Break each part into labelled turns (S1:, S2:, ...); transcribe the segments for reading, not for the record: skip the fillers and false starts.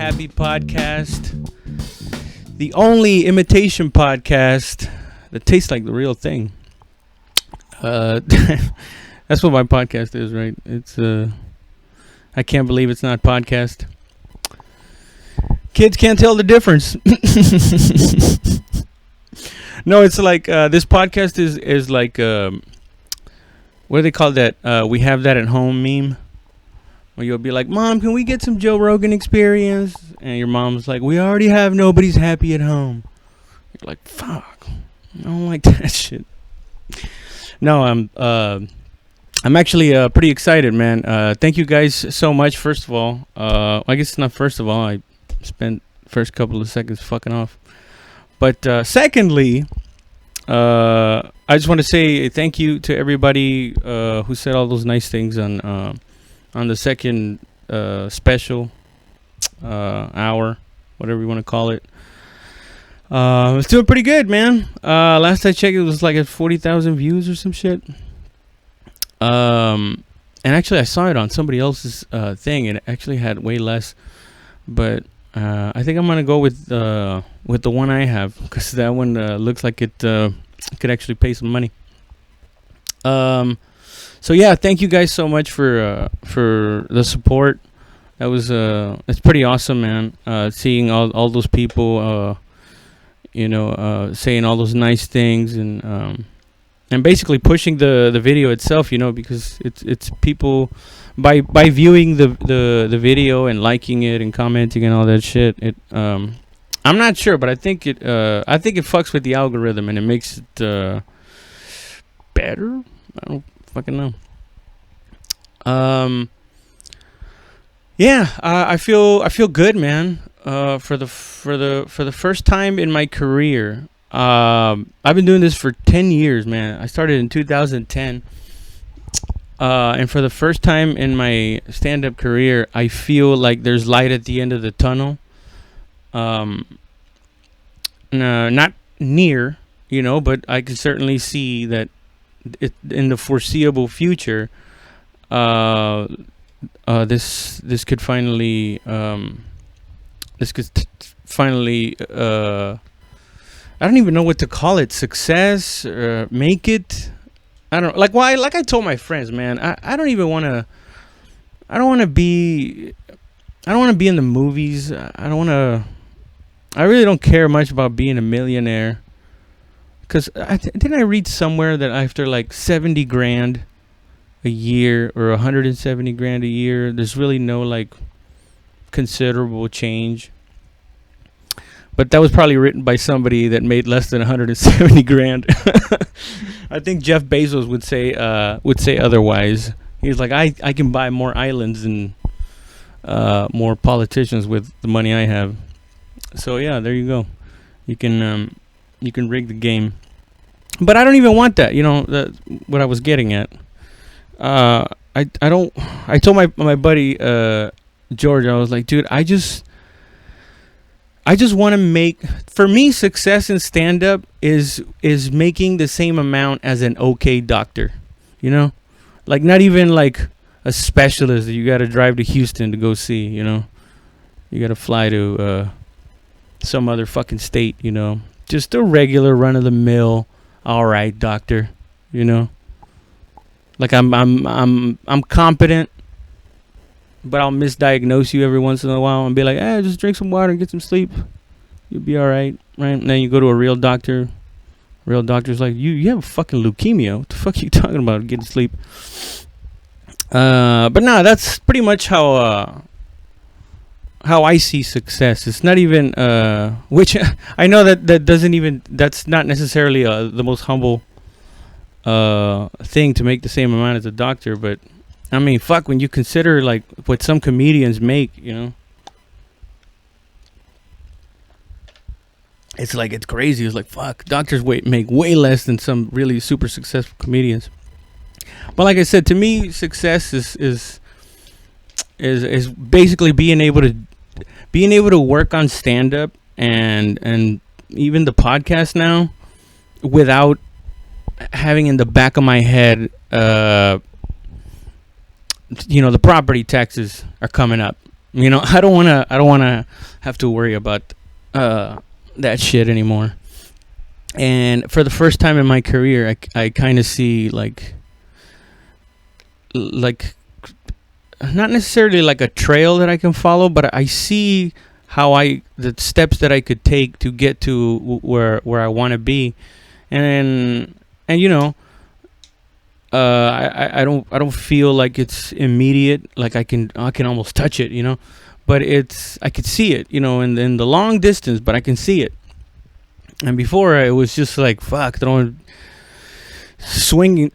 S1: Happy podcast, the only imitation podcast that tastes like the real thing. That's what my podcast is, right? It's I can't believe it's not podcast. Kids can't tell the difference. No, it's like this podcast is like what do they call that? We have that at home meme. Where you'll be like, Mom, can we get some Joe Rogan experience? And your mom's like, we already have Nobody's Happy at Home. You're like, fuck, I don't like that shit. No, I'm actually pretty excited, man. Thank you guys so much. First of all, I guess it's not first of all. I spent first couple of seconds fucking off. But secondly, I just want to say thank you to everybody who said all those nice things on the second special hour, whatever you want to call it. It's doing pretty good, man. Last I checked, it was like at 40,000 views or some shit. And actually, I saw it on somebody else's thing, and it actually had way less. But I think I'm gonna go with the one I have, because that one looks like it could actually pay some money. So yeah, thank you guys so much for the support. That was it's pretty awesome, man. Seeing all those people, saying all those nice things, and basically pushing the video itself, because it's people by viewing the video and liking it and commenting and all that shit. I'm not sure, but I think it fucks with the algorithm and it makes it better. I don't fucking know. Yeah, I feel good, man. For the first time in my career, I've been doing this for 10 years, man. I started in 2010, and for the first time in my stand-up career, I feel like there's light at the end of the tunnel. No, not near, but I can certainly see that in the foreseeable future, this could finally, I don't even know what to call it, success, make it. I don't like why. Like I told my friends, man, I don't even want to. I don't want to be in the movies. I really don't care much about being a millionaire. Because didn't I read somewhere that after like 70 grand a year or 170 grand a year, there's really no like considerable change. But that was probably written by somebody that made less than 170 grand. I think Jeff Bezos would say otherwise. He's like, I can buy more islands and more politicians with the money I have. So yeah, there you go. You can rig the game. But I don't even want that. That's what I was getting at. I told my buddy George, I was like, dude, I just want to make, for me, success in stand up is making the same amount as an okay doctor. Like not even like a specialist that you got to drive to Houston to go see, You got to fly to some other fucking state, Just a regular run of the mill, all right, doctor, Like I'm competent, but I'll misdiagnose you every once in a while and be like, just drink some water and get some sleep. You'll be all right, right? And then you go to a real doctor. Real doctor's like, you have fucking leukemia. What the fuck are you talking about? Getting sleep. But no, that's pretty much how I see success. It's not even which I know that's not necessarily the most humble thing to make the same amount as a doctor, but I mean, fuck, when you consider like what some comedians make, it's like, it's crazy. It's like, fuck, doctors make way less than some really super successful comedians. But like I said, to me, success is basically being able to work on stand up and even the podcast now without having in the back of my head the property taxes are coming up. You know, I don't want to have to worry about that shit anymore. And for the first time in my career, I kind of see like not necessarily like a trail that I can follow, but I see how the steps that I could take to get to where I want to be, and you know, I don't feel like it's immediate, like I can almost touch it, you know, but I could see it, you know, in the long distance, but I can see it. And before it was just like fuck, throwing, swinging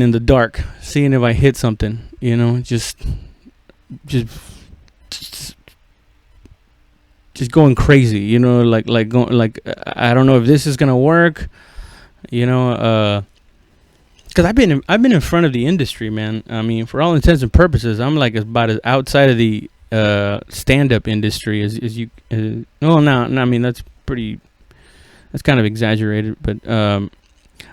S1: in the dark, seeing if I hit something, you know, just just going crazy, you know, like going like I don't know if this is gonna work, you know, because I've been in front of the industry, man. I mean, for all intents and purposes, I'm like about as outside of the stand-up industry as you. No, no, I mean that's kind of exaggerated, but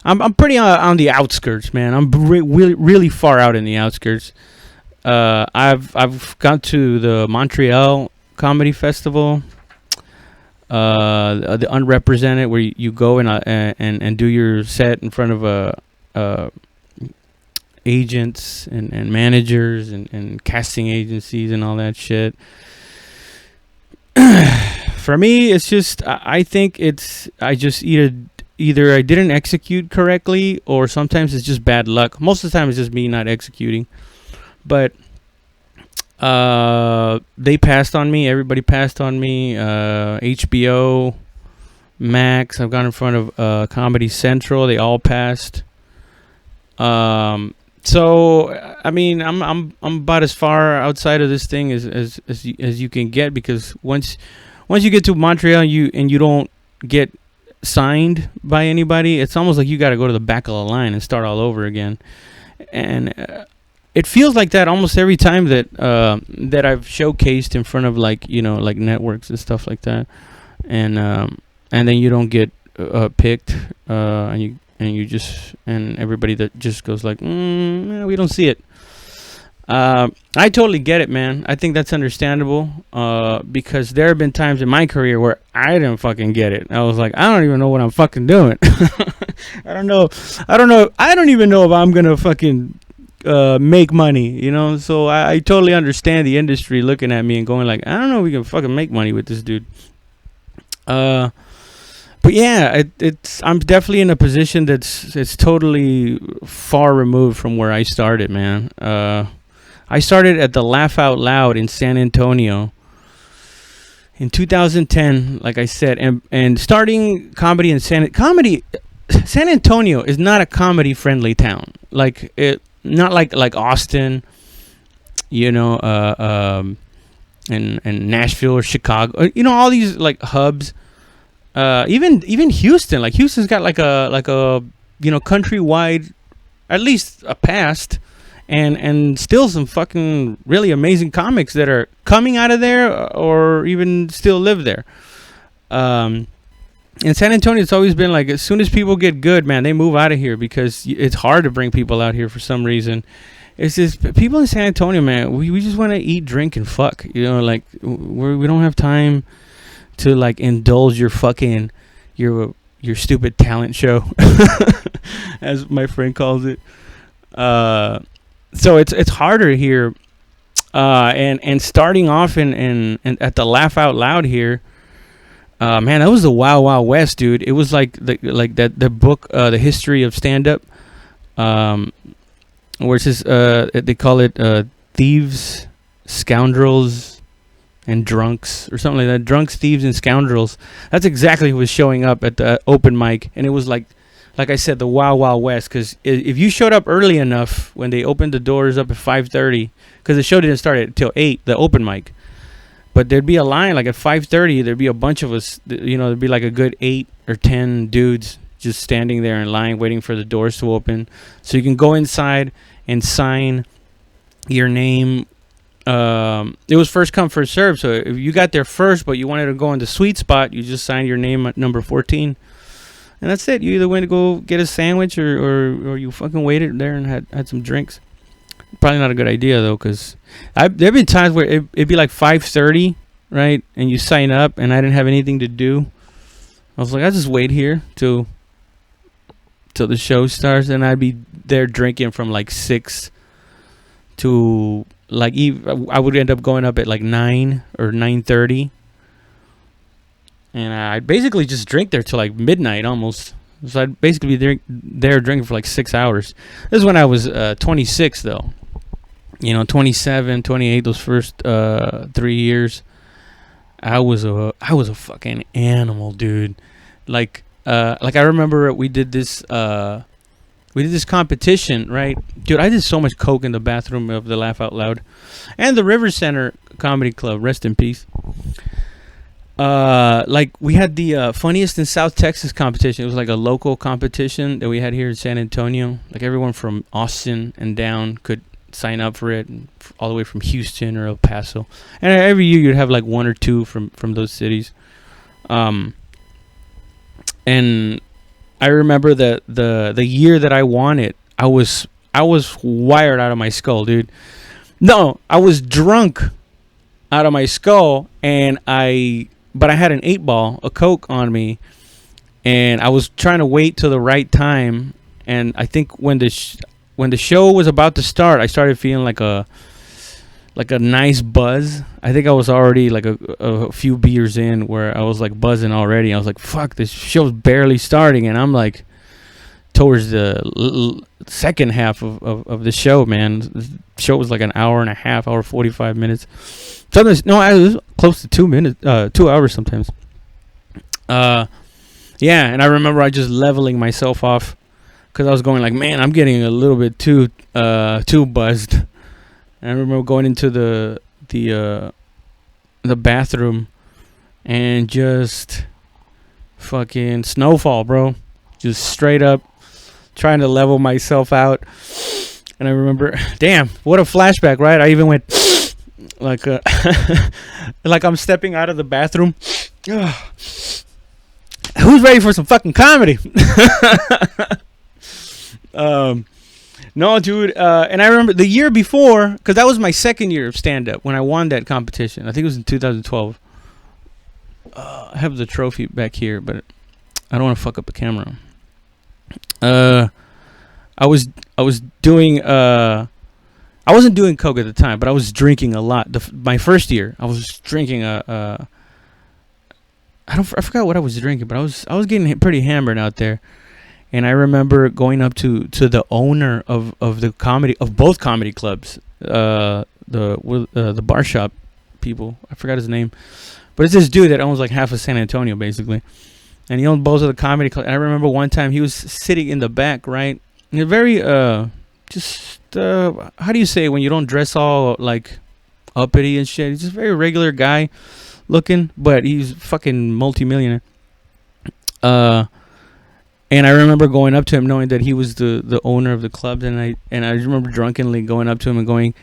S1: I'm pretty on the outskirts, man. I'm really far out in the outskirts. I've gone to the Montreal Comedy Festival, the Unrepresented, where you go and do your set in front of agents and managers and casting agencies and all that shit. For me, it's just I think I just either I didn't execute correctly, or sometimes it's just bad luck. Most of the time it's just me not executing. But they passed on me. Everybody passed on me. HBO Max, I've gone in front of Comedy Central. They all passed. So I mean, I'm about as far outside of this thing as you can get, because once you get to Montreal, you don't get signed by anybody, it's almost like you got to go to the back of the line and start all over again. And it feels like that almost every time that I've showcased in front of, like, you know, like networks and stuff like that, and then you don't get picked, and everybody that just goes like, we don't see it. I totally get it, man. I think that's understandable, because there have been times in my career where I didn't fucking get it. I was like, I don't even know what I'm fucking doing. I don't know. I don't even know if I'm gonna fucking make money, you know. So I totally understand the industry looking at me and going like, I don't know if we can fucking make money with this dude. But yeah, I'm definitely in a position it's totally far removed from where I started, man. I started at the Laugh Out Loud in San Antonio in 2010, like I said, and starting comedy in San Antonio is not a comedy friendly town. Like it, not like Austin, you know, and Nashville or Chicago, you know, all these like hubs. Even Houston, like Houston's got like a you know, countrywide, at least a past, and still some fucking really amazing comics that are coming out of there or even still live there. In San Antonio, it's always been like, as soon as people get good, man, they move out of here, because it's hard to bring people out here for some reason. It's just people in San Antonio, man, we just want to eat, drink, and fuck, you know, like we don't have time to like indulge your stupid talent show, as my friend calls it. So it's harder here, and starting off in at the Laugh Out Loud here, man, that was the Wild Wild West, dude. It was like the book, The History of Stand Up, where it says they call it Thieves, Scoundrels, and Drunks, or something like that. Drunks, Thieves, and Scoundrels. That's exactly who was showing up at the open mic, and it was like I said, the Wild Wild West. Because if you showed up early enough, when they opened the doors up at 5:30, because the show didn't start until 8, the open mic, but there'd be a line like at 5:30. There'd be a bunch of us, you know, there'd be like a good 8 or 10 dudes just standing there in line waiting for the doors to open, so you can go inside and sign your name. It was first come, first serve. So if you got there first, but you wanted to go in the sweet spot, you just signed your name at number 14, and that's it. You either went to go get a sandwich or you fucking waited there and had some drinks. Probably not a good idea though, because there've been times where it'd be like 5:30, right, and you sign up, and I didn't have anything to do. I was like, I'll just wait here till the show starts, and I'd be there drinking from like 6 to like I would end up going up at like 9 or 9:30, and I'd basically just drink there till like midnight almost. So I'd basically be there drinking for like 6 hours. This is when I was 26 though. 27, 28, those first 3 years. I was a fucking animal, dude. Like I remember we did this competition, right? Dude, I did so much coke in the bathroom of the Laugh Out Loud and the River Center Comedy Club, rest in peace. Like we had the funniest in South Texas competition. It was like a local competition that we had here in San Antonio. Like everyone from Austin and down could sign up for it, all the way from Houston or El Paso. And every year you'd have like one or two from those cities. And I remember that the year that I won it, I was wired out of my skull, dude. No, I was drunk out of my skull, but I had an 8-ball, a Coke on me, and I was trying to wait till the right time. And I think when the show was about to start, I started feeling like a nice buzz. I think I was already like a few beers in, where I was like buzzing already. I was like, fuck, this show's barely starting, and I'm like towards the second half of the show, man. The show was like an hour and a half, hour 45 minutes. Sometimes, no, I was close to 2 hours sometimes. Yeah, and I remember I just leveling myself off, because I was going like, man, I'm getting a little bit too buzzed. And I remember going into the bathroom and just fucking snowfall, bro. Just straight up trying to level myself out. And I remember, damn, what a flashback, right? I even went like like I'm stepping out of the bathroom. Who's ready for some fucking comedy? No, dude. And I remember the year before, because that was my second year of stand-up when I won that competition. I think it was in 2012. I have the trophy back here, but I don't want to fuck up the camera. I was doing I wasn't doing coke at the time, but I was drinking a lot. My first year, I was drinking I forgot what I was drinking, but I was getting pretty hammered out there. And I remember going up to the owner of both comedy clubs, the bar shop people. I forgot his name, but it's this dude that owns like half of San Antonio basically, and he owned both of the comedy clubs. And I remember one time he was sitting in the back, right? And a very how do you say it when you don't dress all like uppity and shit? He's just a very regular guy looking, but he's fucking multimillionaire. And I remember going up to him knowing that he was the owner of the club, and I remember drunkenly going up to him and going,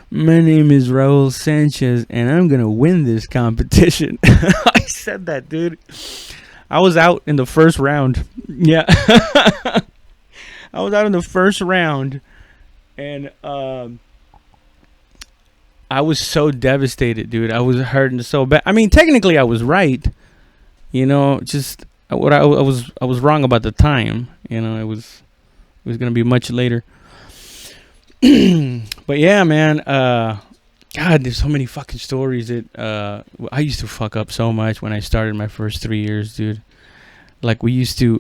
S1: "My name is Raul Sanchez, and I'm gonna win this competition." I said that, dude. I was out in the first round. Yeah. I was out in the first round, and I was so devastated, dude. I was hurting so bad. I mean, technically I was right, just what I was wrong about the time. It was gonna be much later. But yeah, man. God, there's so many fucking stories that I used to fuck up so much when I started my first 3 years, dude. Like we used to.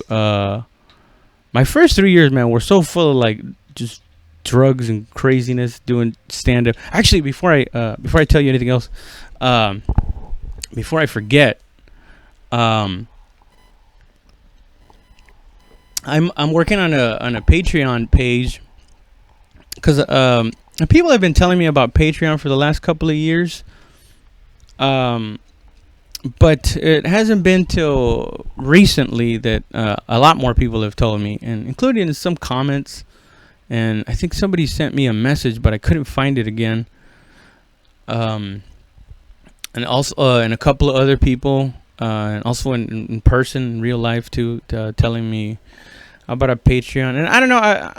S1: My first 3 years, man, were so full of like just drugs and craziness doing stand up. Actually, before I tell you anything else, before I forget, I'm working on a Patreon page, because people have been telling me about Patreon for the last couple of years, but it hasn't been till recently that a lot more people have told me, and including in some comments. And I think somebody sent me a message, but I couldn't find it again. And also, and a couple of other people, and also in person, in real life too, telling me about a Patreon. And I don't know,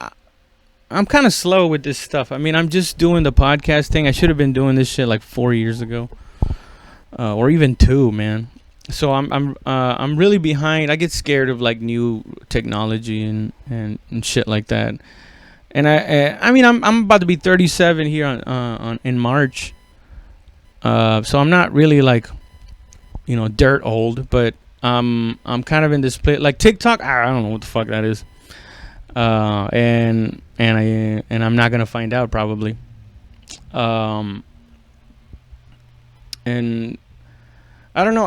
S1: I'm kind of slow with this stuff. I mean, I'm just doing the podcast thing. I should have been doing this shit like 4 years ago, or even two, man. So I'm really behind. I get scared of like new technology and shit like that. And I mean I'm about to be 37 here on in March. So I'm not really like, dirt old, but I'm kind of in this place like TikTok. I don't know what the fuck that is. And I'm not gonna find out probably. And I don't know.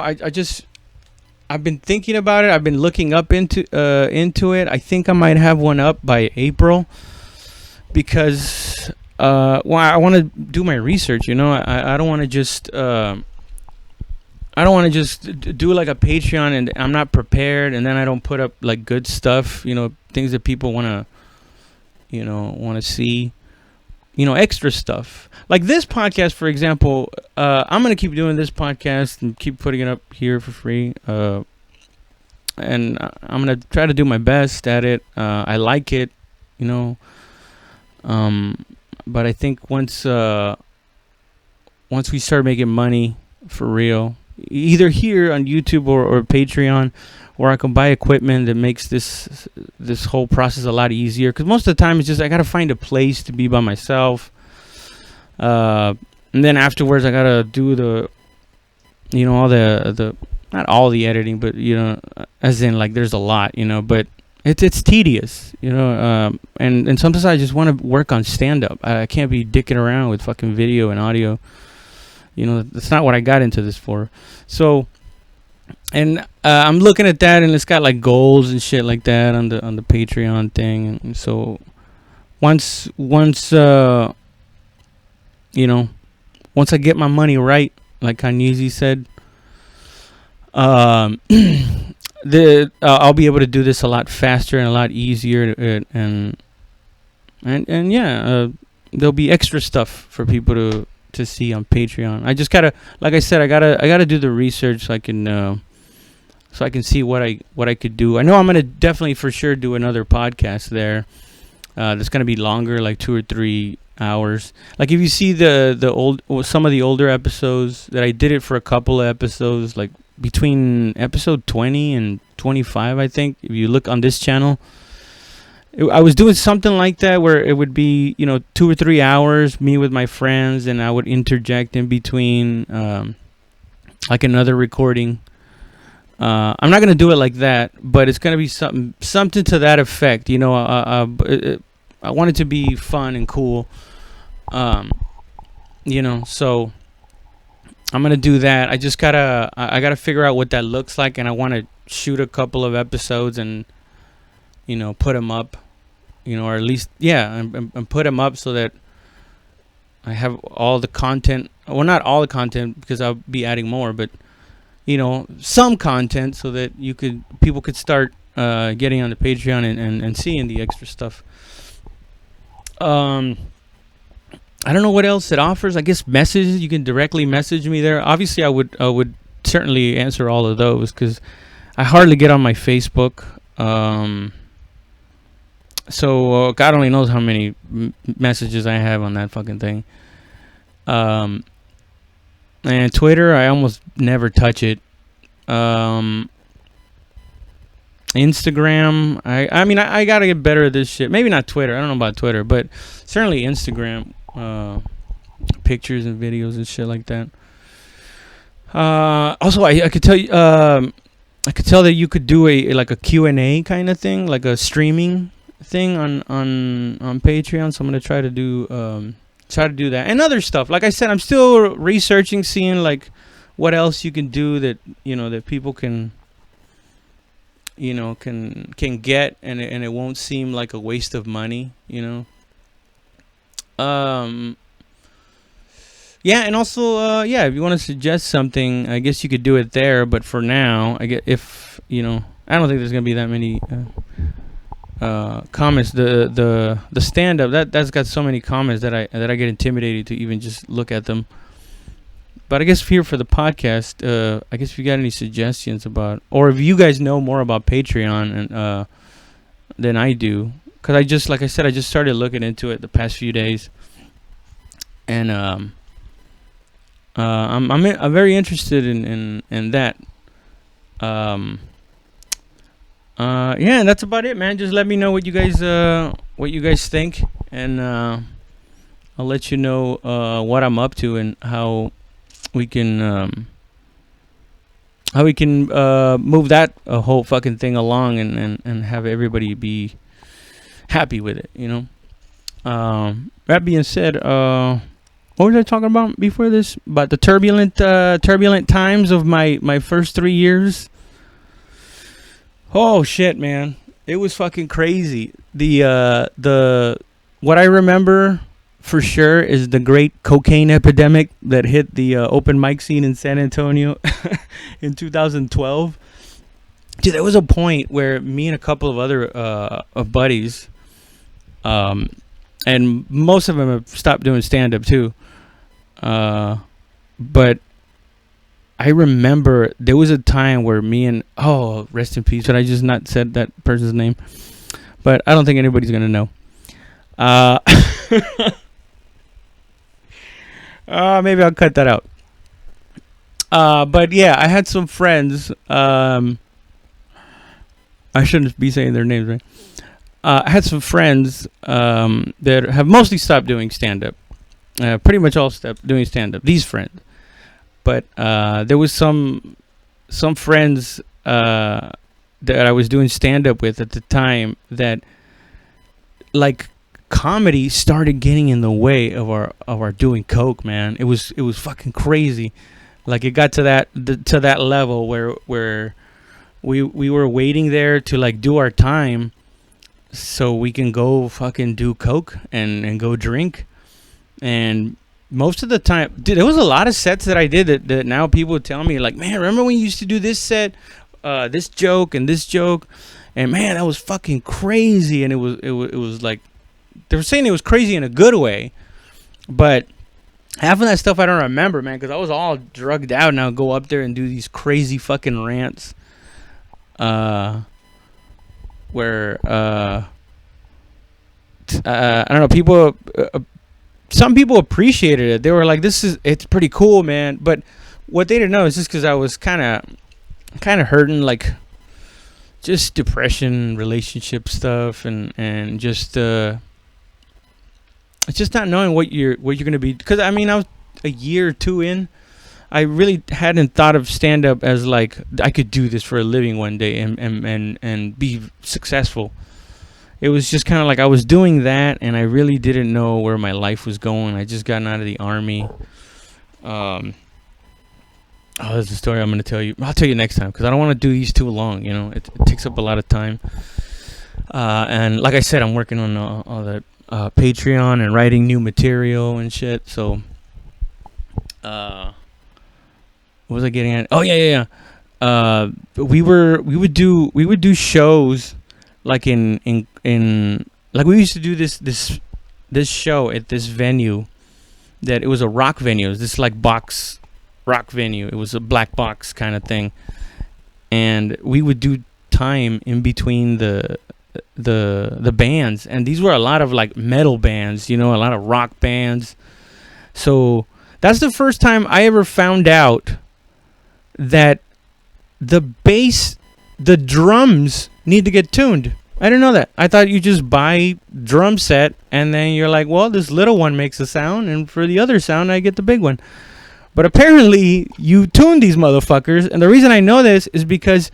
S1: I've been thinking about it. I've been looking up into it. I think I might have one up by April because I want to do my research. I don't want to just do like a Patreon and I'm not prepared, and then I don't put up like good stuff. Things that people want to see. Extra stuff like this podcast, for example. I'm gonna keep doing this podcast and keep putting it up here for free. And I'm gonna try to do my best at it. I like it, but I think once we start making money for real, either here on YouTube or Patreon, where I can buy equipment that makes this whole process a lot easier. Because most of the time it's just I gotta find a place to be by myself, and then afterwards I gotta do the, all the not all the editing, but as in like there's a lot, but it's tedious, and sometimes I just want to work on stand up. I can't be dicking around with fucking video and audio. That's not what I got into this for. So. And I'm looking at that, and it's got like goals and shit like that on the Patreon thing. And so once I get my money right, like Kanye said, I'll be able to do this a lot faster and a lot easier, and there'll be extra stuff for people to see on Patreon. I just gotta, like I said, I gotta do the research so I can see what I could do. I know I'm gonna definitely for sure do another podcast there. That's gonna be longer, like 2 or 3 hours. Like if you see some of the older episodes that I did it for a couple of episodes, like between episode 20 and 25, I think. If you look on this channel. I was doing something like that where it would be, 2 or 3 hours, me with my friends, and I would interject in between, like another recording. I'm not gonna do it like that, but it's gonna be something to that effect. I want it to be fun and cool. So I'm gonna do that. I just gotta figure out what that looks like, and I want to shoot a couple of episodes and put them up. Or at least, and put them up so that I have all the content. Well, not all the content because I'll be adding more, but some content so that people could start getting on the Patreon and seeing the extra stuff. I don't know what else it offers. I guess messages. You can directly message me there. Obviously, I would certainly answer all of those because I hardly get on my Facebook. So God only knows how many messages I have on that fucking thing. And Twitter, I almost never touch it. Instagram, I mean I gotta get better at this shit. Maybe not Twitter. I don't know about Twitter, but certainly Instagram, pictures and videos and shit like that. Also, I could tell you, I could tell that you could do a Q&A kind of thing, like a streaming thing on Patreon. So I'm gonna try to do that and other stuff. Like I said, I'm still researching, seeing like what else you can do that that people can get, and it won't seem like a waste of money. Yeah, and also if you want to suggest something, I guess you could do it there. But for now, I get I don't think there's gonna be that many comments. The stand up that's got so many comments that I get intimidated to even just look at them. But I guess here for the podcast, I guess if you got any suggestions about, or if you guys know more about Patreon and than I do, because I just, like I said, I just started looking into it the past few days, and I'm very interested in that. Um, yeah, and that's about it, man. Just let me know what you guys think, and I'll let you know what I'm up to and we can move that whole fucking thing along, and have everybody be happy with it, you know. That being said, what was I talking about before this? About the turbulent times of my first 3 years. Oh shit, man! It was fucking crazy. The what I remember for sure is the great cocaine epidemic that hit the open mic scene in San Antonio in 2012. Dude, there was a point where me and a couple of other buddies, and most of them have stopped doing stand-up too. But I remember there was a time where me and, oh, rest in peace, but I just not said that person's name. But I don't think anybody's gonna know. Maybe I'll cut that out. But yeah, I had some friends. I shouldn't be saying their names, right? I had some friends that have mostly stopped doing stand-up. Pretty much all stopped doing stand-up. These friends. But there was some friends that I was doing stand-up with at the time that, like, comedy started getting in the way of our doing coke, man. It was fucking crazy. Like, it got to that level where we were waiting there to, like, do our time so we can go fucking do coke and go drink. And most of the time, dude, there was a lot of sets that I did that now people would tell me, like, man, remember when you used to do this set, this joke and this joke, and man, that was fucking crazy. And it was like, they were saying it was crazy in a good way, but half of that stuff I don't remember, man, because I was all drugged out, and I would go up there and do these crazy fucking rants, where I don't know, people. Some people appreciated it. They were like, it's pretty cool, man. But what they didn't know is just because I was kind of hurting, like, just depression, relationship stuff, and just it's just not knowing what you're gonna be. Because I mean, I was a year or two in. I really hadn't thought of stand up as, like, I could do this for a living one day and be successful. It was just kind of like I was doing that, and I really didn't know where my life was going. I just gotten out of the army. That's a story I'm going to tell you. I'll tell you next time, because I don't want to do these too long. You know, it takes up a lot of time. And like I said, I'm working on all that Patreon and writing new material and shit. So, what was I getting at? Oh yeah. We would do shows. Like in like we used to do this show at this venue, that it was a rock venue. It was this, like, box rock venue. It was a black box kind of thing, and we would do time in between the bands, and these were a lot of, like, metal bands, you know, a lot of rock bands. So that's the first time I ever found out that the drums need to get tuned. I didn't know that. I thought you just buy drum set and then you're like, well, this little one makes a sound, and for the other sound I get the big one. But apparently you tune these motherfuckers, and the reason I know this is because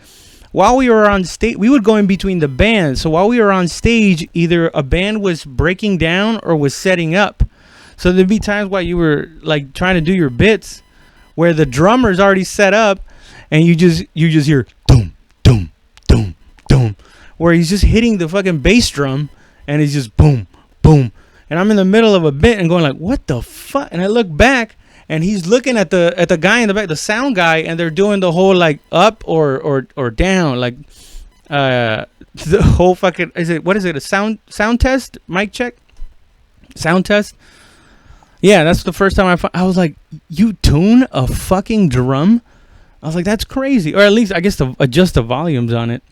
S1: while we were on stage, we would go in between the bands. So while we were on stage, either a band was breaking down or was setting up. So there'd be times while you were, like, trying to do your bits where the drummer's already set up, and you just hear doom, doom, doom, doom, where he's just hitting the fucking bass drum, and he's just boom, boom. And I'm in the middle of a bit and going like, what the fuck? And I look back, and he's looking at the guy in the back, the sound guy, and they're doing the whole, like, up or down, like the whole fucking, what is it, a sound test, mic check, sound test. Yeah, that's the first time I was like, you tune a fucking drum? I was like, that's crazy. Or at least, I guess, to adjust the volumes on it.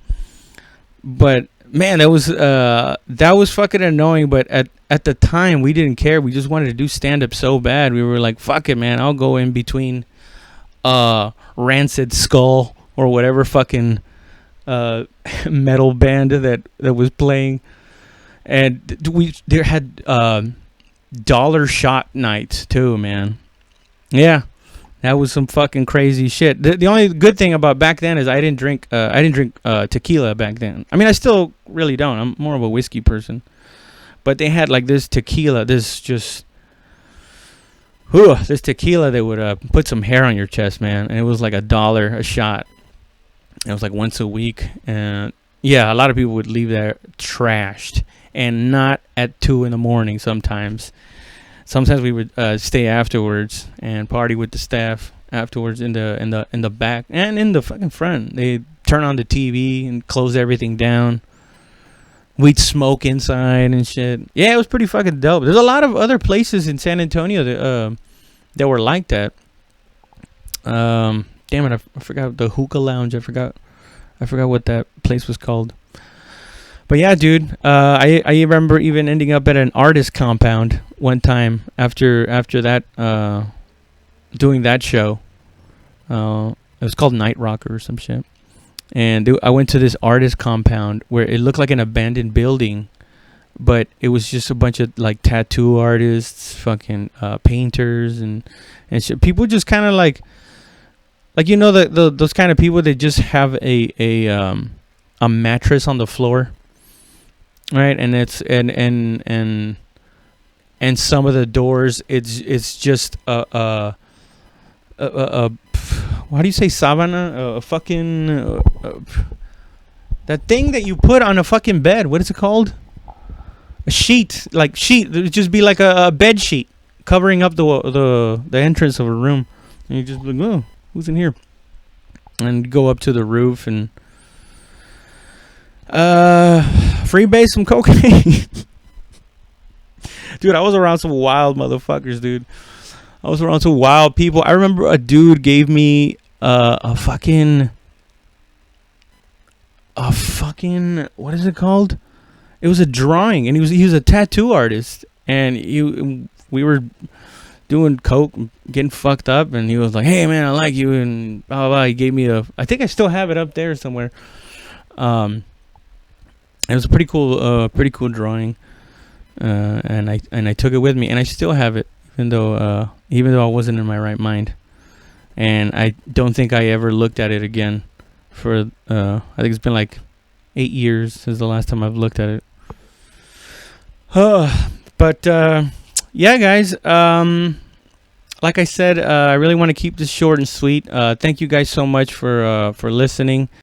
S1: But man, that was fucking annoying. But at the time, we didn't care. We just wanted to do stand up so bad. We were like, fuck it, man. I'll go in between Rancid Skull or whatever fucking metal band that was playing, and we there had dollar shot nights too, man. Yeah, that was some fucking crazy shit. The only good thing about back then is I didn't drink tequila back then. I mean, I still really don't. I'm more of a whiskey person. But they had like this tequila, this tequila that would put some hair on your chest, man. And it was like $1 a shot. It was like once a week, and yeah, a lot of people would leave there trashed, and not at 2 a.m. sometimes. Sometimes we would stay afterwards and party with the staff afterwards in the back and in the fucking front. They turn on the TV and close everything down. We'd smoke inside and shit. Yeah, it was pretty fucking dope. There's a lot of other places in San Antonio that were like that. Damn it, I forgot the hookah lounge. I forgot what that place was called. But yeah, dude, I remember even ending up at an artist compound one time after that, doing that show. It was called Night Rocker or some shit. And I went to this artist compound where it looked like an abandoned building, but it was just a bunch of like tattoo artists, fucking painters, and shit. People just kind of like you know those kind of people that just have a mattress on the floor, right? And it's and some of the doors it's just a how do you say sabana? A fucking that thing that you put on a fucking bed. What is it called? A sheet, like sheet. It would just be like a bed sheet covering up the entrance of a room, and you just like, oh, who's in here? And go up to the roof and freebase some cocaine. Dude, I was around some wild motherfuckers, dude. I was around some wild people. I remember a dude gave me a fucking what is it called? It was a drawing, and he was a tattoo artist, and we were doing coke, getting fucked up, and he was like, "Hey man, I like you," and blah blah blah. He gave me I think I still have it up there somewhere. It was a pretty cool drawing, and I took it with me, and I still have it, even though I wasn't in my right mind, and I don't think I ever looked at it again. For I think it's been like 8 years since the last time I've looked at it. But yeah, guys. Like I said, I really want to keep this short and sweet. Thank you guys so much for listening.